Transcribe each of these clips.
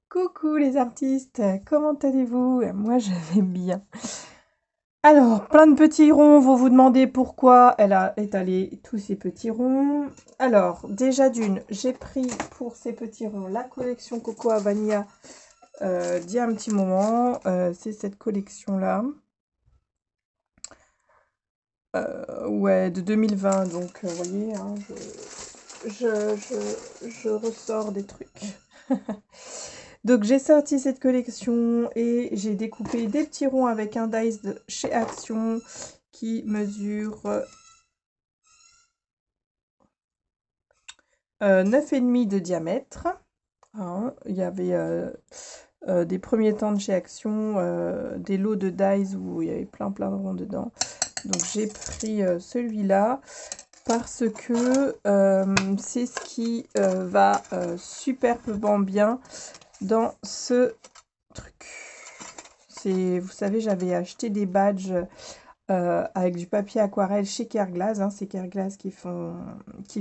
Coucou les artistes, comment allez-vous? Moi je vais bien. Alors, plein de petits ronds, vous vous demandez pourquoi elle a étalé tous ces petits ronds. Alors, déjà d'une, j'ai pris pour ces petits ronds la collection Cocoa Vanilla d'il y a un petit moment. C'est cette collection-là. Ouais, de 2020, donc vous voyez, hein, je ressors des trucs. Donc j'ai sorti cette collection et j'ai découpé des petits ronds avec un dice de chez Action qui mesure 9,5 de diamètre. Hein. Il y avait des premiers temps de chez Action, des lots de dice où il y avait plein de ronds dedans. Donc j'ai pris celui-là parce que c'est ce qui va superbement bien dans ce truc. Vous savez, j'avais acheté des badges avec du papier aquarelle chez Kerglass. Hein, c'est Kerglass qui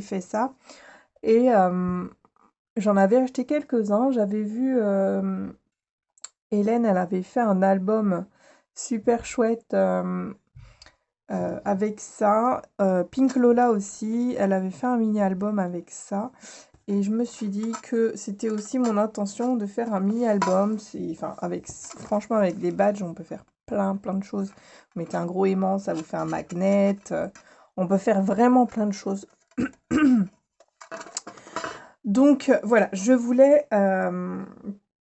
fait ça. Et j'en avais acheté quelques-uns. J'avais vu Hélène, elle avait fait un album super chouette avec ça. Pink Lola aussi, elle avait fait un mini-album avec ça. Et je me suis dit que c'était aussi mon intention de faire un mini-album. Enfin, franchement, avec des badges, on peut faire plein de choses. Vous mettez un gros aimant, ça vous fait un magnet. On peut faire vraiment plein de choses. Donc, voilà, je voulais,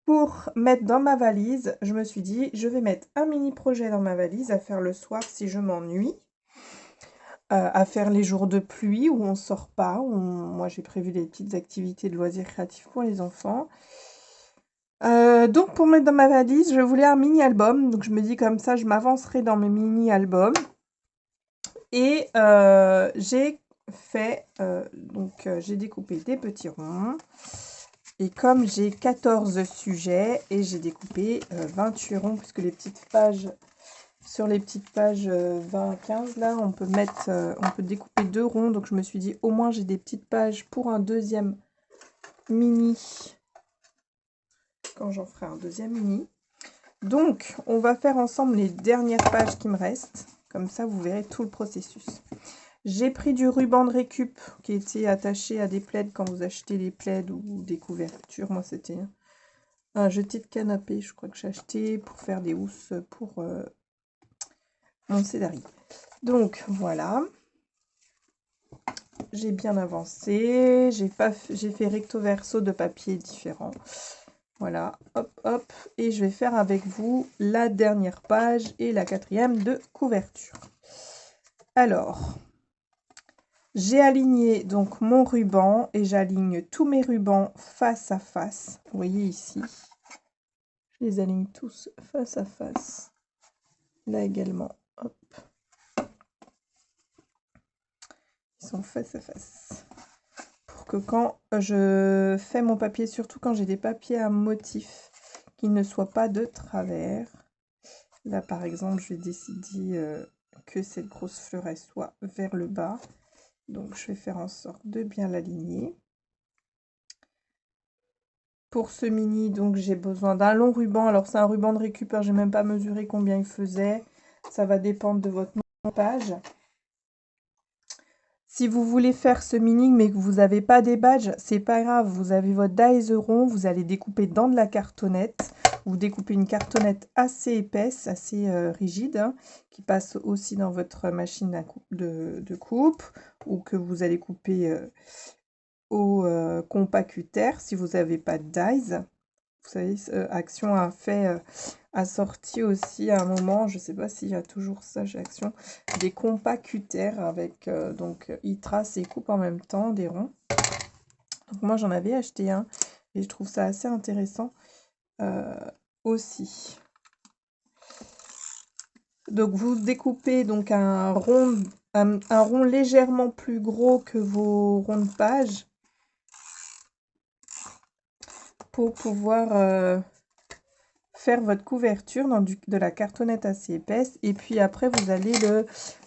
pour mettre dans ma valise, je me suis dit, je vais mettre un mini-projet dans ma valise à faire le soir si je m'ennuie. À faire les jours de pluie où on sort pas. Moi, j'ai prévu des petites activités de loisirs créatifs pour les enfants. Donc, pour mettre dans ma valise, je voulais un mini-album. Donc, je me dis comme ça, je m'avancerai dans mes mini-albums. Et j'ai fait, j'ai découpé des petits ronds. Et comme j'ai 14 sujets, et j'ai découpé 28 ronds, puisque les petites pages... Sur les petites pages 20-15, là, on peut découper 2 ronds. Donc, je me suis dit, au moins, j'ai des petites pages pour un deuxième mini. Quand j'en ferai un deuxième mini. Donc, on va faire ensemble les dernières pages qui me restent. Comme ça, vous verrez tout le processus. J'ai pris du ruban de récup qui était attaché à des plaids quand vous achetez des plaids ou des couvertures. Moi, c'était un jeté de canapé, je crois que j'ai acheté pour faire des housses pour mon céleri. Donc, voilà. J'ai bien avancé. J'ai fait recto verso de papier différent. Voilà, hop, hop. Et je vais faire avec vous la dernière page et la quatrième de couverture. Alors, j'ai aligné donc mon ruban et j'aligne tous mes rubans face à face. Vous voyez ici, je les aligne tous face à face. Là également, hop. Ils sont face à face. Pour que quand je fais mon papier, surtout quand j'ai des papiers à motif, qu'ils ne soient pas de travers. Là par exemple, je vais décider que cette grosse fleur elle soit vers le bas. Donc je vais faire en sorte de bien l'aligner. Pour ce mini, donc j'ai besoin d'un long ruban. Alors c'est un ruban de récupère, j'ai même pas mesuré combien il faisait. Ça va dépendre de votre montage. Si vous voulez faire ce mini mais que vous n'avez pas des badges, c'est pas grave. Vous avez votre dies rond, vous allez découper dans de la cartonnette. Vous découpez une cartonnette assez épaisse, assez rigide, hein, qui passe aussi dans votre machine de coupe, ou que vous allez couper au compacter si vous n'avez pas de dies. Vous savez, Action a sorti aussi à un moment, je ne sais pas s'il y a toujours ça chez Action, des compacteurs avec, ils tracent et coupent en même temps des ronds. Donc moi j'en avais acheté un et je trouve ça assez intéressant aussi. Donc vous découpez donc un rond légèrement plus gros que vos ronds de page pour pouvoir faire votre couverture dans de la cartonnette assez épaisse. Et puis après, vous allez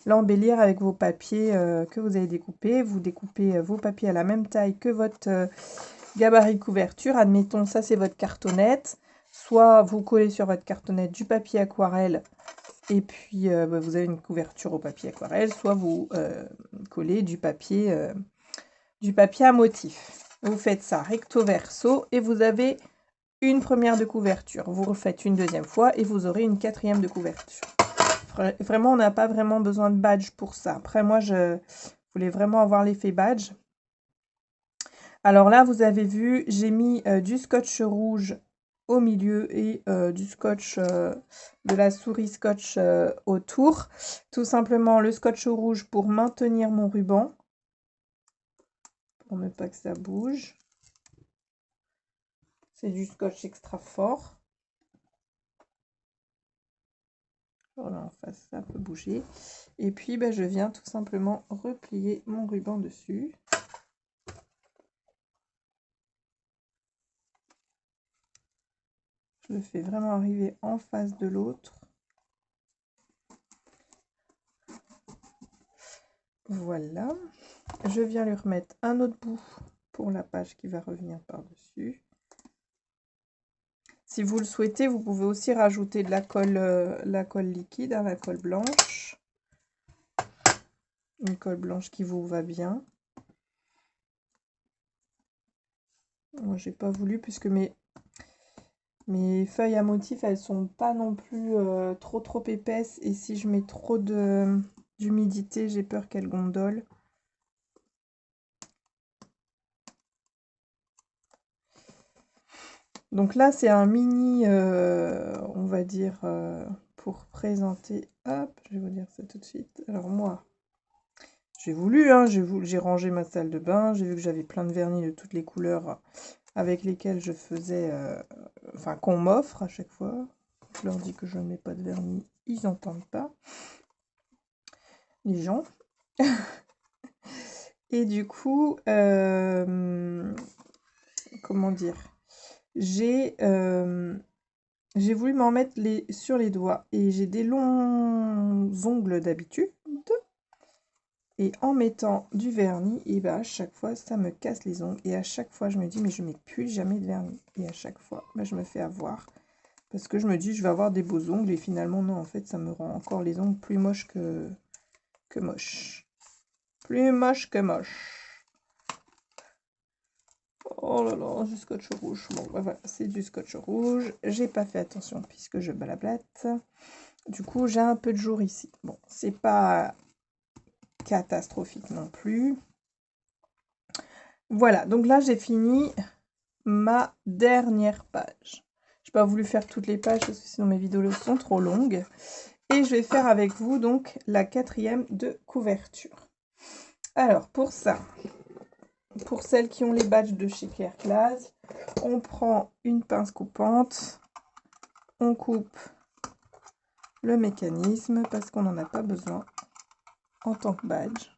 l'embellir avec vos papiers que vous avez découpés. Vous découpez vos papiers à la même taille que votre gabarit de couverture, admettons, ça c'est votre cartonnette. Soit vous collez sur votre cartonnette du papier aquarelle et puis vous avez une couverture au papier aquarelle, soit vous collez du papier à motif. Vous faites ça recto verso et vous avez une première de couverture. Vous refaites une deuxième fois et vous aurez une quatrième de couverture. Vraiment, on n'a pas vraiment besoin de badge pour ça. Après, moi, je voulais vraiment avoir l'effet badge. Alors là, vous avez vu, j'ai mis du scotch rouge au milieu et du scotch, de la souris scotch autour. Tout simplement le scotch rouge pour maintenir mon ruban, pour ne pas que ça bouge. C'est du scotch extra fort. Voilà, en face, ça peut bouger. Et puis, je viens tout simplement replier mon ruban dessus. Je le fais vraiment arriver en face de l'autre. Voilà. Je viens lui remettre un autre bout pour la page qui va revenir par-dessus. Si vous le souhaitez, vous pouvez aussi rajouter de la colle liquide, la colle blanche. Une colle blanche qui vous va bien. Moi, j'ai pas voulu puisque mes feuilles à motif, elles sont pas non plus trop épaisses. Et si je mets trop d'humidité, j'ai peur qu'elles gondolent. Donc là, c'est un mini, on va dire, pour présenter. Hop, je vais vous dire ça tout de suite. Alors moi, j'ai voulu, hein, j'ai rangé ma salle de bain. J'ai vu que j'avais plein de vernis de toutes les couleurs avec lesquels je faisais, enfin qu'on m'offre à chaque fois. Je leur dis que je ne mets pas de vernis, ils n'entendent pas, les gens. Et du coup, comment dire, j'ai voulu m'en mettre sur les doigts et j'ai des longs ongles d'habitude. Et en mettant du vernis, et à chaque fois, ça me casse les ongles. Et à chaque fois, je me dis, mais je ne mets plus jamais de vernis. Et à chaque fois, je me fais avoir. Parce que je me dis, je vais avoir des beaux ongles. Et finalement, non, en fait, ça me rend encore les ongles plus moches que moches. Plus moche que moche. Oh là là, du scotch rouge. Bon, voilà, c'est du scotch rouge. J'ai pas fait attention puisque je blablate. Du coup, j'ai un peu de jour ici. Bon, c'est pas catastrophique non plus. Voilà, donc là, j'ai fini ma dernière page. Je n'ai pas voulu faire toutes les pages parce que sinon mes vidéos sont trop longues. Et je vais faire avec vous donc la quatrième de couverture. Alors pour ça, pour celles qui ont les badges de chez Claire Classe, on prend une pince coupante, on coupe le mécanisme parce qu'on n'en a pas besoin en tant que badge.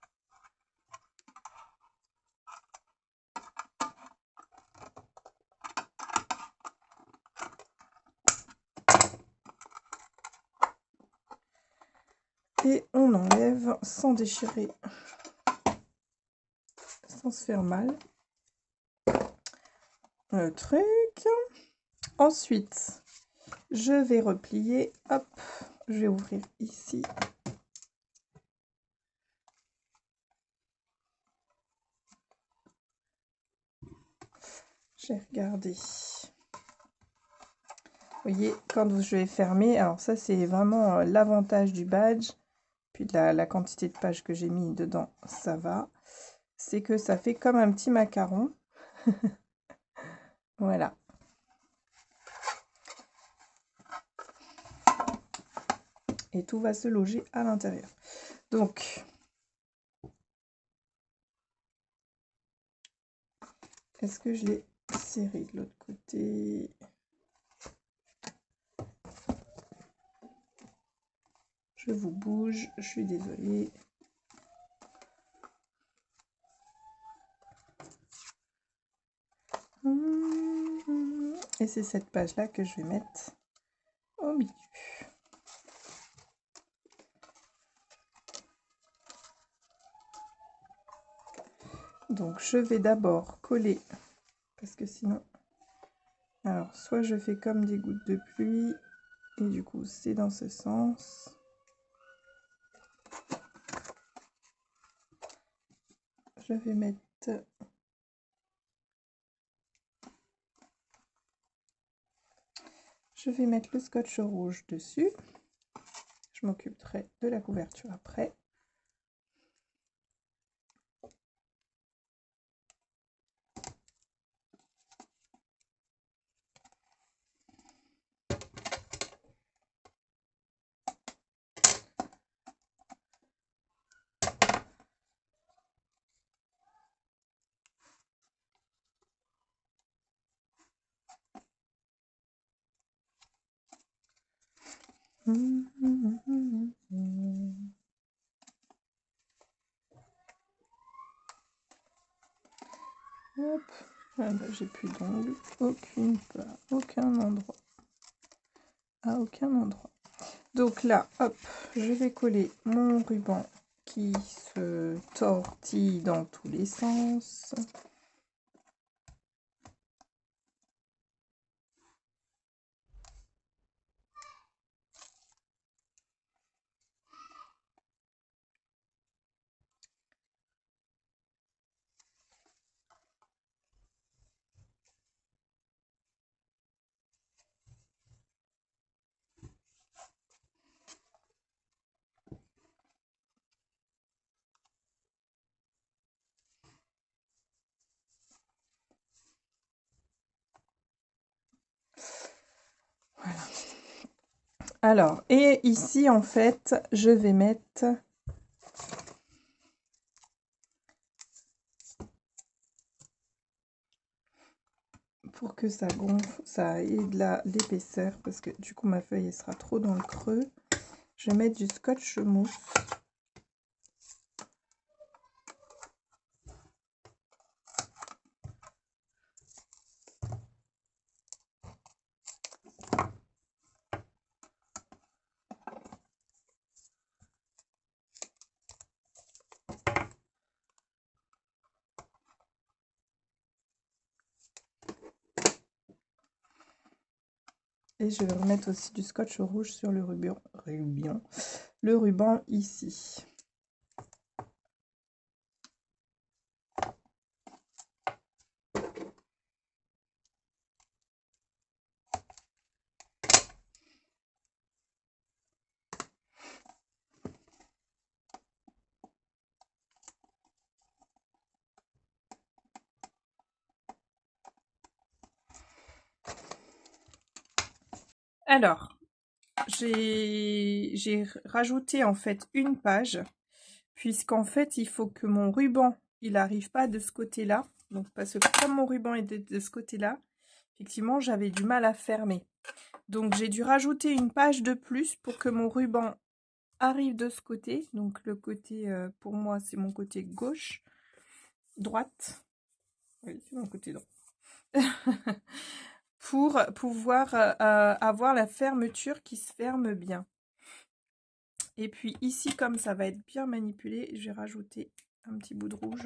Et on enlève sans déchirer, sans se faire mal, le truc. Ensuite, je vais replier, hop, je vais ouvrir ici. J'ai regardé. Vous voyez, quand je vais fermer, alors ça c'est vraiment l'avantage du badge, puis de la quantité de pages que j'ai mis dedans, ça va. C'est que ça fait comme un petit macaron. Voilà. Et tout va se loger à l'intérieur. Donc, est-ce que je l'ai serré de l'autre côté? Je vous bouge, je suis désolée. Et c'est cette page-là que je vais mettre au milieu. Donc, je vais d'abord coller parce que sinon... Alors, soit je fais comme des gouttes de pluie, et du coup, c'est dans ce sens. Je vais mettre... Je vais mettre le scotch rouge dessus. Je m'occuperai de la couverture après. Hop. Ah bah, j'ai plus d'ongles. Aucun endroit. À aucun endroit. Donc là, hop, je vais coller mon ruban qui se tortille dans tous les sens. Voilà. Alors, et ici, en fait, je vais mettre... Pour que ça gonfle, ça ait de l'épaisseur, parce que du coup, ma feuille elle sera trop dans le creux. Je vais mettre du scotch mousse. Et je vais remettre aussi du scotch rouge sur le ruban ici. Alors, j'ai rajouté en fait une page, puisqu'en fait, il faut que mon ruban, il n'arrive pas de ce côté-là. Donc, parce que comme mon ruban est de ce côté-là, effectivement, j'avais du mal à fermer. Donc, j'ai dû rajouter une page de plus pour que mon ruban arrive de ce côté. Donc, le côté, pour moi, c'est mon côté gauche, droite. Oui, c'est mon côté droit. Pour pouvoir avoir la fermeture qui se ferme bien. Et puis ici, comme ça va être bien manipulé, je vais rajouter un petit bout de rouge.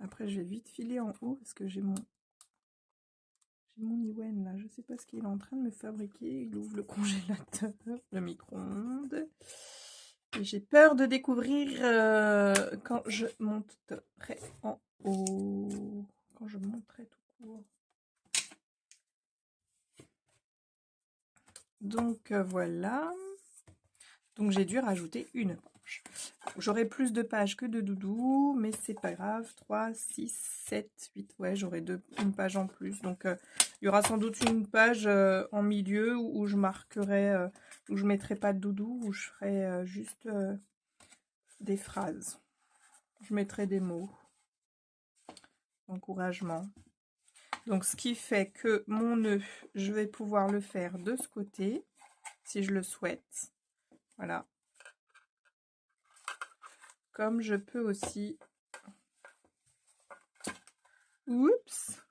Après, je vais vite filer en haut parce que j'ai mon Iwen là. Je sais pas ce qu'il est en train de me fabriquer. Il ouvre le congélateur, le micro-ondes. Et j'ai peur de découvrir quand je monterai en haut. Quand je monterai tout court. Donc voilà. Donc j'ai dû rajouter une page. J'aurai plus de pages que de doudou, mais c'est pas grave. 3, 6, 7, 8. Ouais, j'aurai une page en plus. Donc il y aura sans doute une page en milieu où je marquerai, où je mettrai pas de doudou, où je ferai juste des phrases. Je mettrai des mots. Encouragement. Donc ce qui fait que mon nœud, je vais pouvoir le faire de ce côté, si je le souhaite. Voilà. Comme je peux aussi... Oups!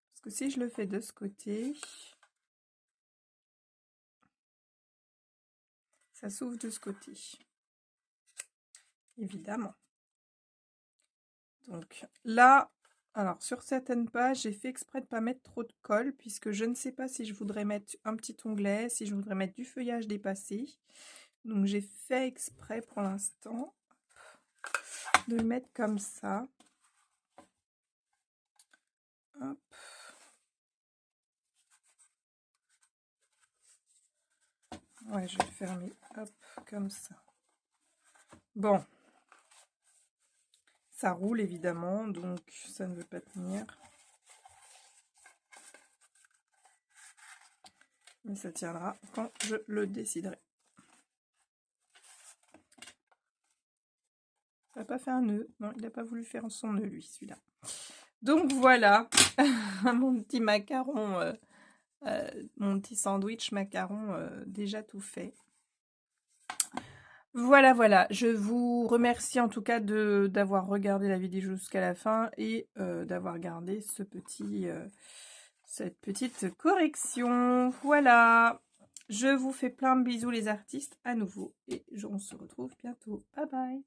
Parce que si je le fais de ce côté, ça s'ouvre de ce côté. Évidemment. Donc là, alors sur certaines pages, j'ai fait exprès de ne pas mettre trop de colle, puisque je ne sais pas si je voudrais mettre un petit onglet, si je voudrais mettre du feuillage dépassé. Donc j'ai fait exprès pour l'instant de le mettre comme ça. Hop. Ouais, je vais le fermer, hop, comme ça. Bon. Ça roule évidemment, donc ça ne veut pas tenir. Mais ça tiendra quand je le déciderai. Ça n'a pas fait un nœud. Non, il n'a pas voulu faire son nœud, lui, celui-là. Donc voilà, mon petit macaron, mon petit sandwich macaron déjà tout fait. Voilà, voilà. Je vous remercie en tout cas d'avoir regardé la vidéo jusqu'à la fin et d'avoir gardé cette petite correction. Voilà. Je vous fais plein de bisous les artistes à nouveau et on se retrouve bientôt. Bye bye.